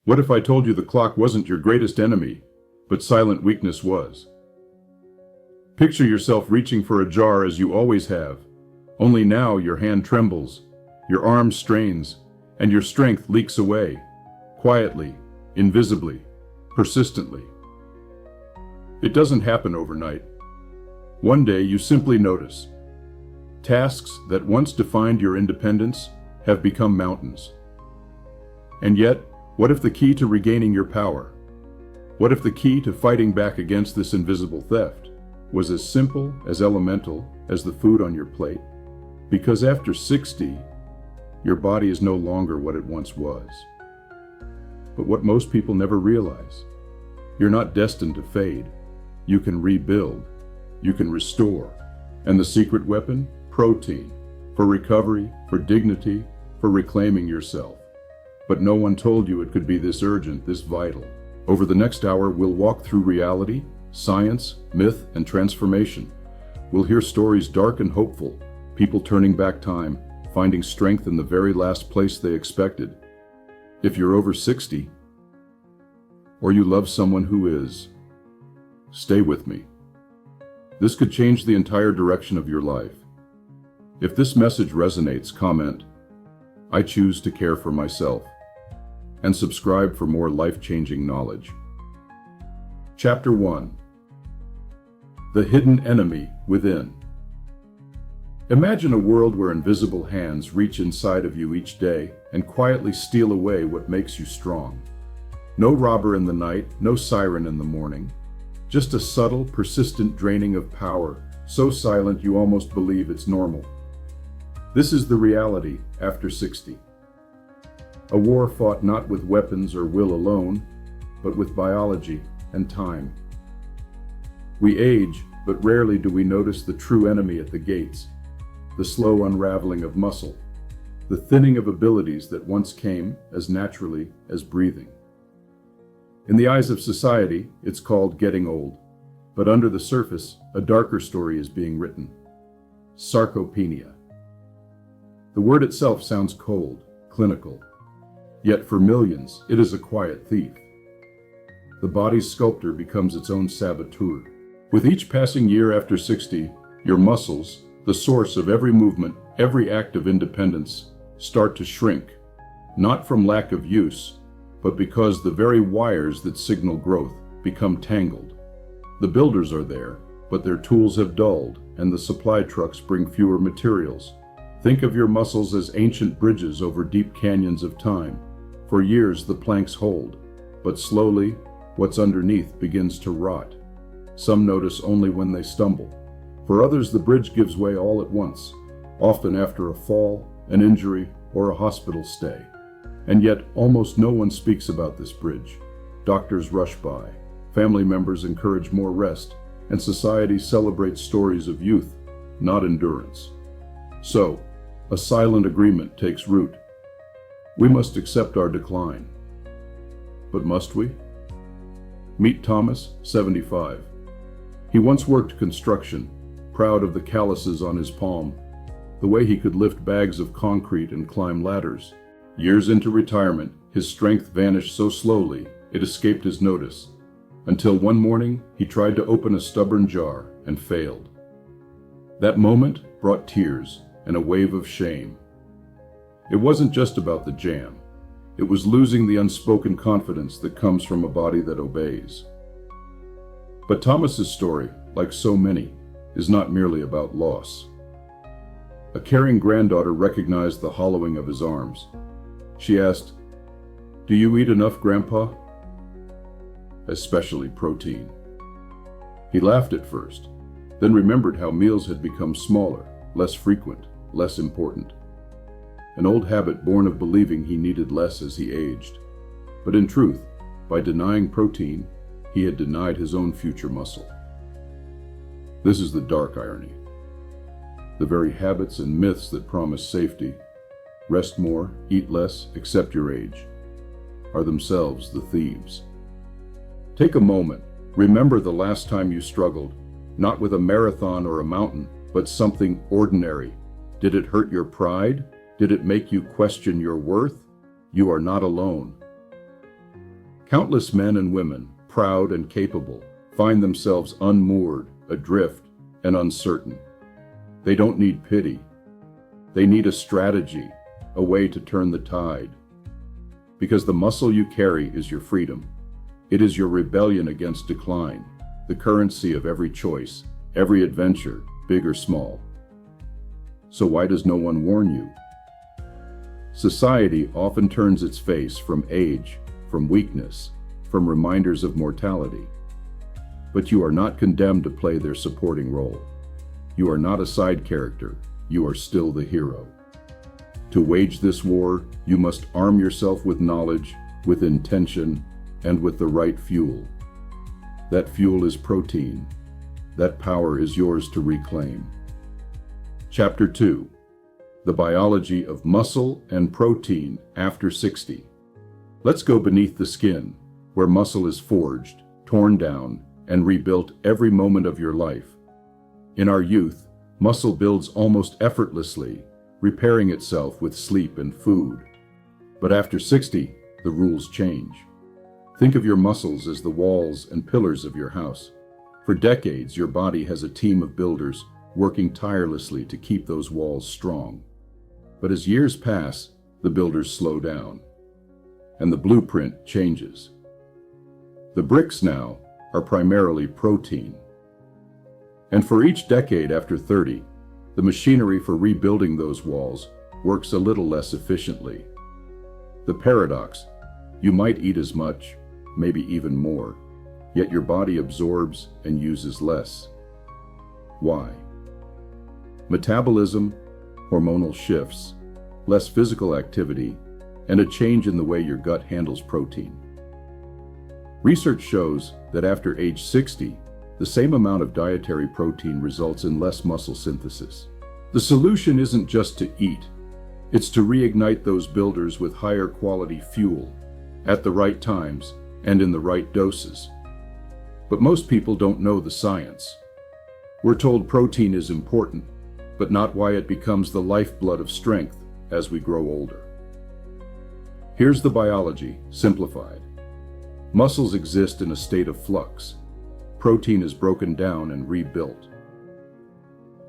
What if I told you the clock wasn't your greatest enemy, but silent weakness was? Picture yourself reaching for a jar as you always have, only now your hand trembles, your arm strains, and your strength leaks away, quietly, invisibly, persistently. It doesn't happen overnight. One day you simply notice. Tasks that once defined your independence have become mountains. And yet, what if the key to regaining your power, what if the key to fighting back against this invisible theft was as simple, as elemental as the food on your plate? Because after 60, your body is no longer what it once was. But what most people never realize, you're not destined to fade. You can rebuild, you can restore. And the secret weapon? Protein. For recovery, for dignity, for reclaiming yourself. But no one told you it could be this urgent, this vital. Over the next hour, we'll walk through reality, science, myth, and transformation. We'll hear stories dark and hopeful, people turning back time, finding strength in the very last place they expected. If you're over 60, or you love someone who is, stay with me. This could change the entire direction of your life. If this message resonates, comment, "I choose to care for myself," and subscribe for more life-changing knowledge. Chapter 1. The Hidden Enemy Within. Imagine a world where invisible hands reach inside of you each day and quietly steal away what makes you strong. No robber in the night, no siren in the morning. Just a subtle, persistent draining of power, so silent you almost believe it's normal. This is the reality after 60. A war fought not with weapons or will alone, but with biology and time. We age, but rarely do we notice the true enemy at the gates, the slow unraveling of muscle, the thinning of abilities that once came as naturally as breathing. In the eyes of society, it's called getting old, but under the surface, a darker story is being written. Sarcopenia. The word itself sounds cold, clinical, yet for millions, it is a quiet thief. The body's sculptor becomes its own saboteur. With each passing year after 60, your muscles, the source of every movement, every act of independence, start to shrink, not from lack of use, but because the very wires that signal growth become tangled. The builders are there, but their tools have dulled, and the supply trucks bring fewer materials. Think of your muscles as ancient bridges over deep canyons of time. For years the planks hold, but slowly, what's underneath begins to rot. Some notice only when they stumble. For others, the bridge gives way all at once, often after a fall, an injury, or a hospital stay. And yet, almost no one speaks about this bridge. Doctors rush by, family members encourage more rest, and society celebrates stories of youth, not endurance. So, a silent agreement takes root. We must accept our decline. But must we? Meet Thomas, 75. He once worked construction, proud of the calluses on his palm, the way he could lift bags of concrete and climb ladders. Years into retirement, his strength vanished so slowly it escaped his notice, until one morning he tried to open a stubborn jar and failed. That moment brought tears and a wave of shame. It wasn't just about the jam. It was losing the unspoken confidence that comes from a body that obeys. But Thomas's story, like so many, is not merely about loss. A caring granddaughter recognized the hollowing of his arms. She asked, "Do you eat enough, Grandpa?" "Especially protein." He laughed at first, then remembered how meals had become smaller, less frequent, less important. An old habit born of believing he needed less as he aged. But in truth, by denying protein, he had denied his own future muscle. This is the dark irony. The very habits and myths that promise safety, rest more, eat less, accept your age, are themselves the thieves. Take a moment, remember the last time you struggled, not with a marathon or a mountain, but something ordinary. Did it hurt your pride? Did it make you question your worth? You are not alone. Countless men and women, proud and capable, find themselves unmoored, adrift, and uncertain. They don't need pity. They need a strategy, a way to turn the tide. Because the muscle you carry is your freedom. It is your rebellion against decline, the currency of every choice, every adventure, big or small. So why does no one warn you? Society often turns its face from age, from weakness, from reminders of mortality. But you are not condemned to play their supporting role. You are not a side character. You are still the hero. To wage this war, you must arm yourself with knowledge, with intention, and with the right fuel. That fuel is protein. That power is yours to reclaim. Chapter 2. The biology of muscle and protein after 60. Let's go beneath the skin, where muscle is forged, torn down, and rebuilt every moment of your life. In our youth, muscle builds almost effortlessly, repairing itself with sleep and food. But after 60, the rules change. Think of your muscles as the walls and pillars of your house. For decades, your body has a team of builders working tirelessly to keep those walls strong. But as years pass, the builders slow down, and the blueprint changes. The bricks now are primarily protein. And for each decade after 30, the machinery for rebuilding those walls works a little less efficiently. The paradox: you might eat as much, maybe even more, yet your body absorbs and uses less. Why? Metabolism, hormonal shifts, less physical activity, and a change in the way your gut handles protein. Research shows that after age 60, the same amount of dietary protein results in less muscle synthesis. The solution isn't just to eat, it's to reignite those builders with higher quality fuel, at the right times and in the right doses. But most people don't know the science. We're told protein is important, but not why it becomes the lifeblood of strength as we grow older. Here's the biology, simplified. Muscles exist in a state of flux. Protein is broken down and rebuilt.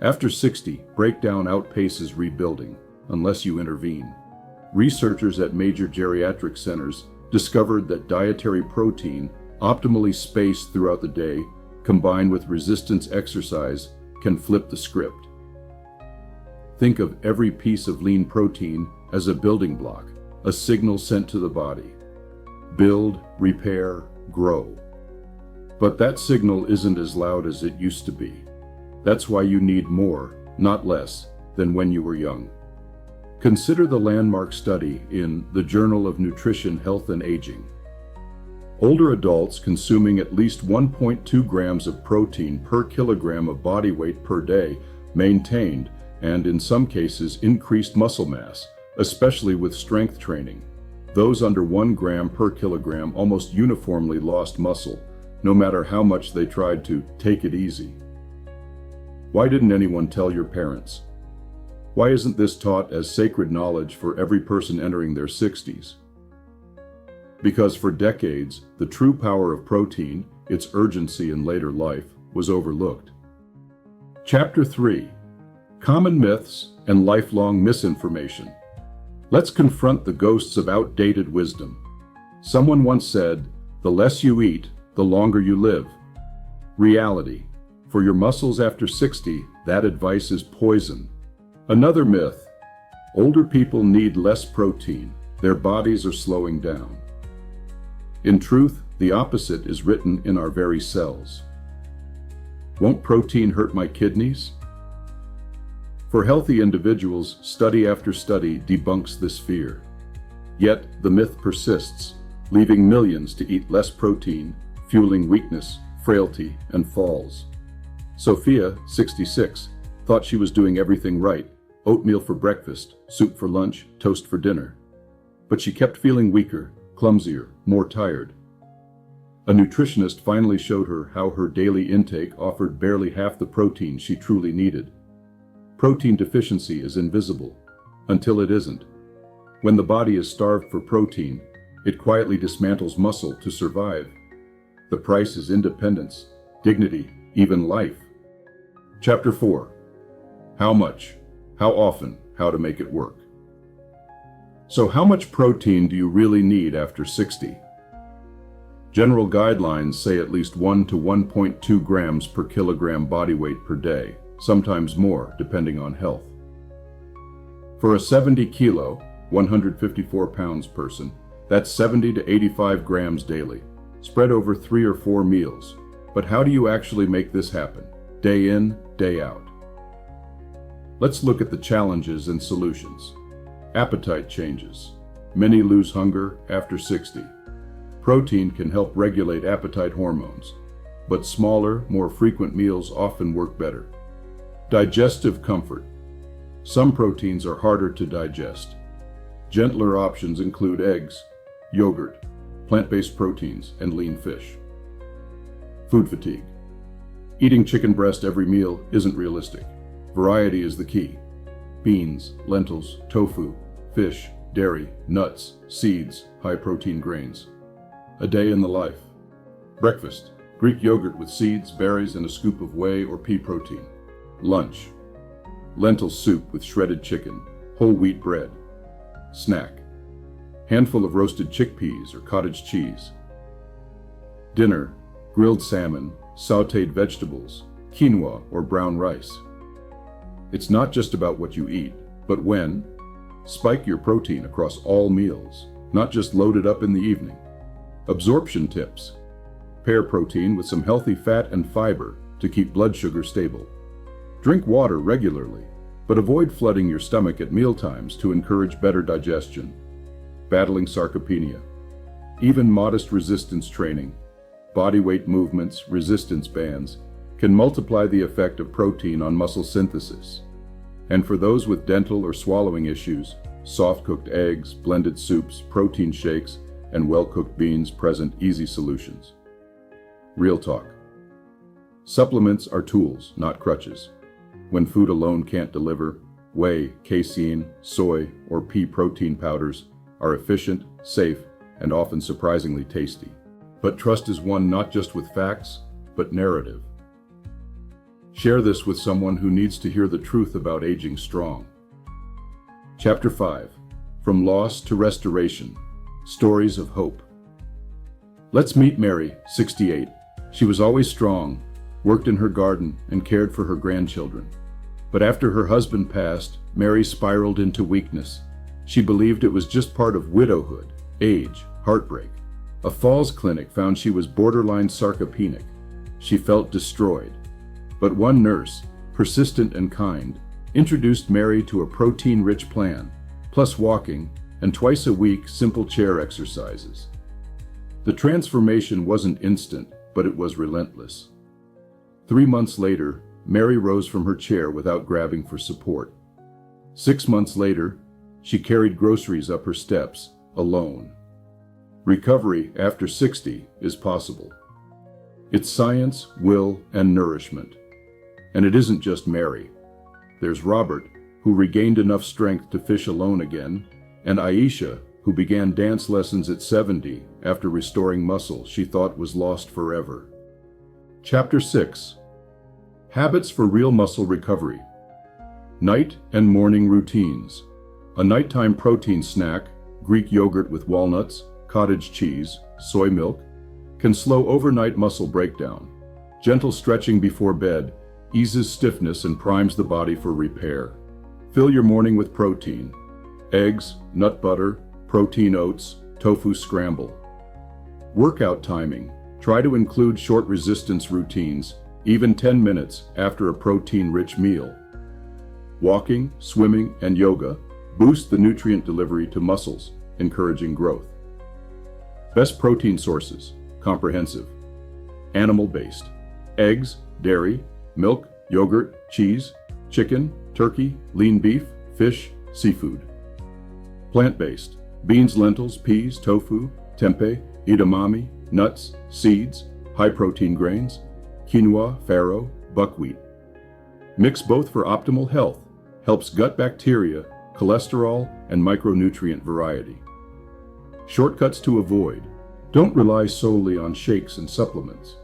After 60, breakdown outpaces rebuilding, unless you intervene. Researchers at major geriatric centers discovered that dietary protein, optimally spaced throughout the day, combined with resistance exercise, can flip the script. Think of every piece of lean protein as a building block, a signal sent to the body. Build, repair, grow. But that signal isn't as loud as it used to be. That's why you need more, not less, than when you were young. Consider the landmark study in the Journal of Nutrition, Health and Aging. Older adults consuming at least 1.2 grams of protein per kilogram of body weight per day maintained, and in some cases increased muscle mass, especially with strength training. Those under 1 gram per kilogram almost uniformly lost muscle, no matter how much they tried to take it easy. Why didn't anyone tell your parents? Why isn't this taught as sacred knowledge for every person entering their 60s? Because for decades, the true power of protein, its urgency in later life, was overlooked. Chapter 3. Common Myths and Lifelong Misinformation. Let's confront the ghosts of outdated wisdom. Someone once said, "The less you eat, the longer you live." Reality: for your muscles after 60, that advice is poison. Another myth: older people need less protein, their bodies are slowing down. In truth, the opposite is written in our very cells. Won't protein hurt my kidneys? For healthy individuals, study after study debunks this fear. Yet, the myth persists, leaving millions to eat less protein, fueling weakness, frailty, and falls. Sophia, 66, thought she was doing everything right: oatmeal for breakfast, soup for lunch, toast for dinner. But she kept feeling weaker, clumsier, more tired. A nutritionist finally showed her how her daily intake offered barely half the protein she truly needed. Protein deficiency is invisible, until it isn't. When the body is starved for protein, It quietly dismantles muscle to survive. The price is independence, dignity, even life. Chapter 4. How much? How often? How to make it work. So how much protein do you really need after 60? General guidelines say at least 1 to 1.2 grams per kilogram body weight per day, sometimes more, depending on health. For a 70 kilo, 154 pounds person, that's 70 to 85 grams daily, spread over 3 or 4 meals. But how do you actually make this happen, day in, day out? Let's look at the challenges and solutions. Appetite changes. Many lose hunger after 60. Protein can help regulate appetite hormones, but smaller, more frequent meals often work better. Digestive comfort. Some proteins are harder to digest. Gentler options include eggs, yogurt, plant-based proteins, and lean fish. Food fatigue. Eating chicken breast every meal isn't realistic. Variety is the key. Beans, lentils, tofu, fish, dairy, nuts, seeds, high-protein grains. A day in the life. Breakfast. Greek yogurt with seeds, berries, and a scoop of whey or pea protein. Lunch. Lentil soup with shredded chicken, whole wheat bread. Snack. Handful of roasted chickpeas or cottage cheese. Dinner. Grilled salmon, sautéed vegetables, quinoa or brown rice. It's not just about what you eat, but when. Spike your protein across all meals, not just load it up in the evening. Absorption tips. Pair protein with some healthy fat and fiber to keep blood sugar stable. Drink water regularly, but avoid flooding your stomach at mealtimes to encourage better digestion. Battling sarcopenia. Even modest resistance training, body weight movements, resistance bands, can multiply the effect of protein on muscle synthesis. And for those with dental or swallowing issues, soft-cooked eggs, blended soups, protein shakes, and well-cooked beans present easy solutions. Real talk. Supplements are tools, not crutches. When food alone can't deliver, whey, casein, soy, or pea protein powders are efficient, safe, and often surprisingly tasty. But trust is won not just with facts, but narrative. Share this with someone who needs to hear the truth about aging strong. Chapter 5. From Loss to Restoration. Stories of Hope. Let's meet Mary, 68. She was always strong, worked in her garden, and cared for her grandchildren. But after her husband passed, Mary spiraled into weakness. She believed it was just part of widowhood, age, heartbreak. A falls clinic found she was borderline sarcopenic. She felt destroyed. But one nurse, persistent and kind, introduced Mary to a protein-rich plan, plus walking, and twice a week simple chair exercises. The transformation wasn't instant, but it was relentless. 3 months later, Mary rose from her chair without grabbing for support. 6 months later, she carried groceries up her steps, alone. Recovery after 60 is possible. It's science, will, and nourishment. And it isn't just Mary. There's Robert, who regained enough strength to fish alone again, and Aisha, who began dance lessons at 70 after restoring muscle she thought was lost forever. Chapter 6. Habits for Real Muscle Recovery. Night and morning routines. A nighttime protein snack, Greek yogurt with walnuts, cottage cheese, soy milk, can slow overnight muscle breakdown. Gentle stretching before bed eases stiffness and primes the body for repair. Fill your morning with protein. Eggs, nut butter, protein oats, tofu scramble. Workout timing. Try to include short resistance routines, even 10 minutes after a protein-rich meal. Walking, swimming, and yoga boost the nutrient delivery to muscles, encouraging growth. Best protein sources, comprehensive. Animal-based. Eggs, dairy, milk, yogurt, cheese, chicken, turkey, lean beef, fish, seafood. Plant-based. Beans, lentils, peas, tofu, tempeh, edamame, nuts, seeds, high-protein grains, quinoa, farro, buckwheat. Mix both for optimal health, helps gut bacteria, cholesterol, and micronutrient variety. Shortcuts to avoid. Don't rely solely on shakes and supplements.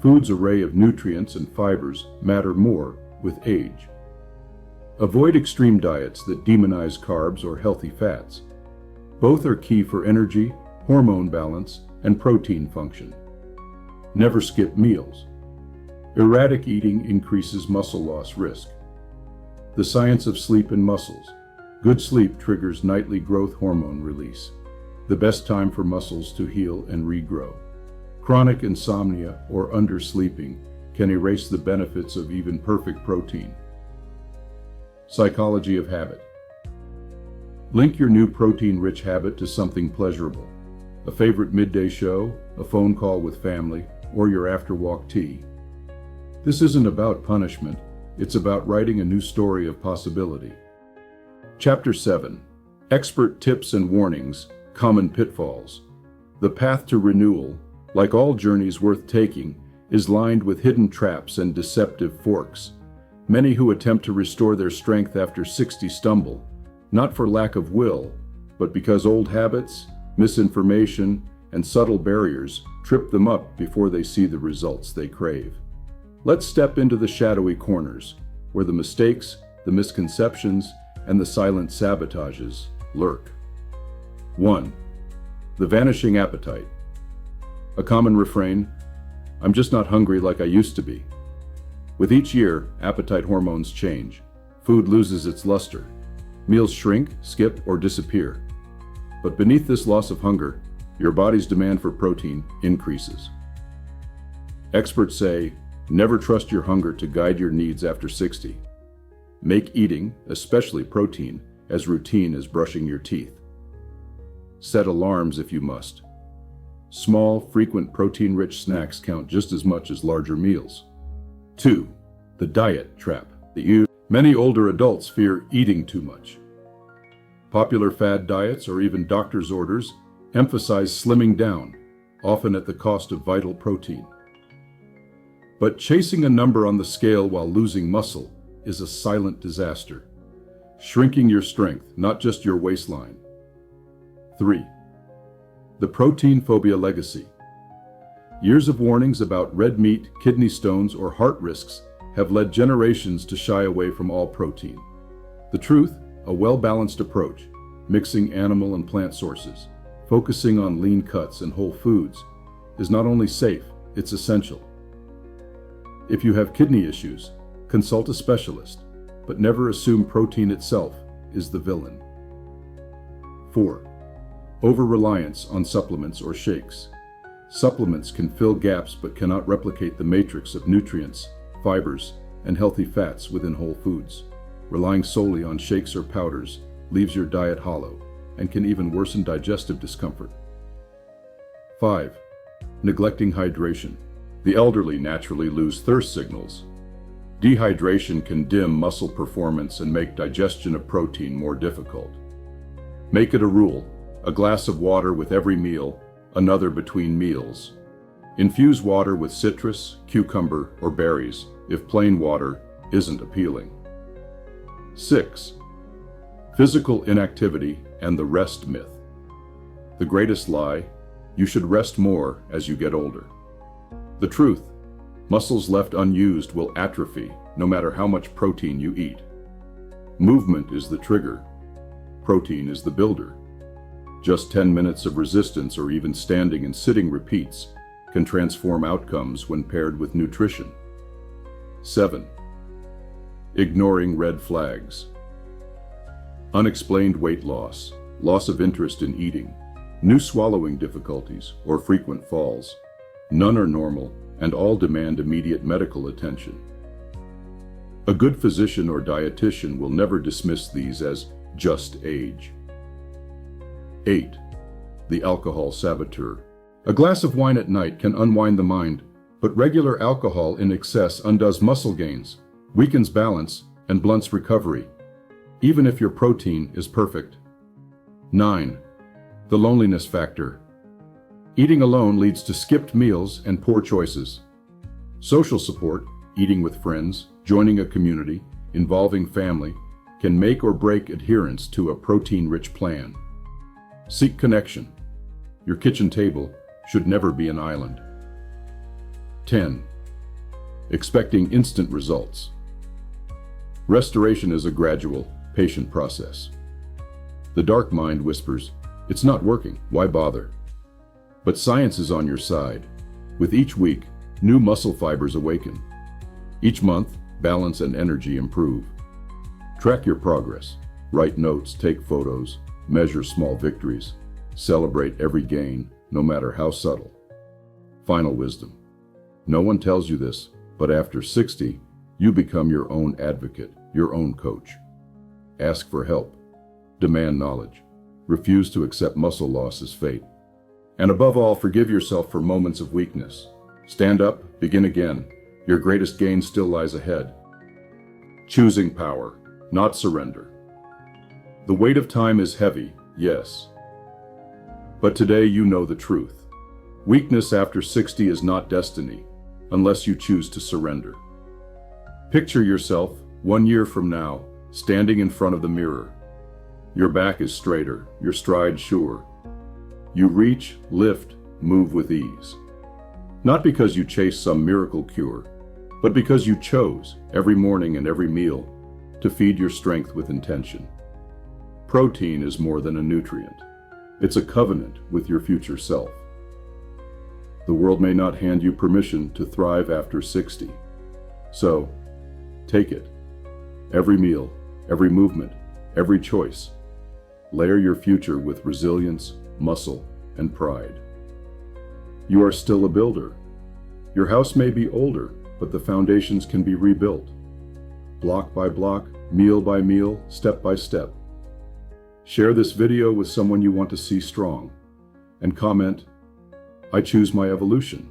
Food's array of nutrients and fibers matter more with age. Avoid extreme diets that demonize carbs or healthy fats. Both are key for energy, hormone balance, and protein function. Never skip meals. Erratic eating increases muscle loss risk. The science of sleep and muscles. Good sleep triggers nightly growth hormone release, the best time for muscles to heal and regrow. Chronic insomnia or undersleeping can erase the benefits of even perfect protein. Psychology of habit. Link your new protein-rich habit to something pleasurable. A favorite midday show, a phone call with family, or your after-walk tea. This isn't about punishment, it's about writing a new story of possibility. Chapter 7. Expert Tips and Warnings, Common Pitfalls. The path to renewal, like all journeys worth taking, is lined with hidden traps and deceptive forks. Many who attempt to restore their strength after 60 stumble, not for lack of will, but because old habits, misinformation, and subtle barriers trip them up before they see the results they crave. Let's step into the shadowy corners, where the mistakes, the misconceptions, and the silent sabotages lurk. 1. The vanishing appetite. A common refrain, "I'm just not hungry like I used to be." With each year, appetite hormones change. Food loses its luster. Meals shrink, skip, or disappear. But beneath this loss of hunger, your body's demand for protein increases. Experts say, never trust your hunger to guide your needs after 60. Make eating, especially protein, as routine as brushing your teeth. Set alarms if you must. Small, frequent protein-rich snacks count just as much as larger meals. 2. The diet trap. Many older adults fear eating too much. Popular fad diets or even doctor's orders emphasize slimming down, often at the cost of vital protein. But chasing a number on the scale while losing muscle is a silent disaster, shrinking your strength, not just your waistline. 3. The protein phobia legacy. Years of warnings about red meat, kidney stones, or heart risks have led generations to shy away from all protein. The truth, a well-balanced approach, mixing animal and plant sources, focusing on lean cuts and whole foods, is not only safe, it's essential. If you have kidney issues, consult a specialist, but never assume protein itself is the villain. 4. Over-reliance on supplements or shakes. Supplements can fill gaps but cannot replicate the matrix of nutrients, fibers, and healthy fats within whole foods. Relying solely on shakes or powders leaves your diet hollow and can even worsen digestive discomfort. 5. Neglecting hydration. The elderly naturally lose thirst signals. Dehydration can dim muscle performance and make digestion of protein more difficult. Make it a rule: a glass of water with every meal, another between meals. Infuse water with citrus, cucumber, or berries if plain water isn't appealing. 6. Physical inactivity and the rest myth. The greatest lie: you should rest more as you get older. The truth: muscles left unused will atrophy no matter how much protein you eat. Movement is the trigger. Protein is the builder. Just 10 minutes of resistance or even standing and sitting repeats can transform outcomes when paired with nutrition. 7. Ignoring red flags. Unexplained weight loss, loss of interest in eating, new swallowing difficulties, or frequent falls. None are normal, and all demand immediate medical attention. A good physician or dietitian will never dismiss these as just age. 8. The alcohol saboteur. A glass of wine at night can unwind the mind, but regular alcohol in excess undoes muscle gains, weakens balance, and blunts recovery, even if your protein is perfect. 9. The loneliness factor. Eating alone leads to skipped meals and poor choices. Social support, eating with friends, joining a community, involving family, can make or break adherence to a protein-rich plan. Seek connection. Your kitchen table should never be an island. 10. Expecting instant results. Restoration is a gradual, patient process. The dark mind whispers, "It's not working, why bother?" But science is on your side. With each week, new muscle fibers awaken. Each month, balance and energy improve. Track your progress. Write notes, take photos, measure small victories. Celebrate every gain, no matter how subtle. Final wisdom. No one tells you this, but after 60, you become your own advocate, your own coach. Ask for help. Demand knowledge. Refuse to accept muscle loss as fate. And above all, forgive yourself for moments of weakness. Stand up, begin again. Your greatest gain still lies ahead. Choosing power, not surrender. The weight of time is heavy, yes. But today you know the truth. Weakness after 60 is not destiny, unless you choose to surrender. Picture yourself, 1 year from now, standing in front of the mirror. Your back is straighter, your stride sure. You reach, lift, move with ease. Not because you chase some miracle cure, but because you chose, every morning and every meal, to feed your strength with intention. Protein is more than a nutrient. It's a covenant with your future self. The world may not hand you permission to thrive after 60. So, take it. Every meal, every movement, every choice. Layer your future with resilience, muscle, and pride. You are still a builder. Your house may be older, but the foundations can be rebuilt. Block by block, meal by meal, step by step. Share this video with someone you want to see strong, and comment, "I choose my evolution."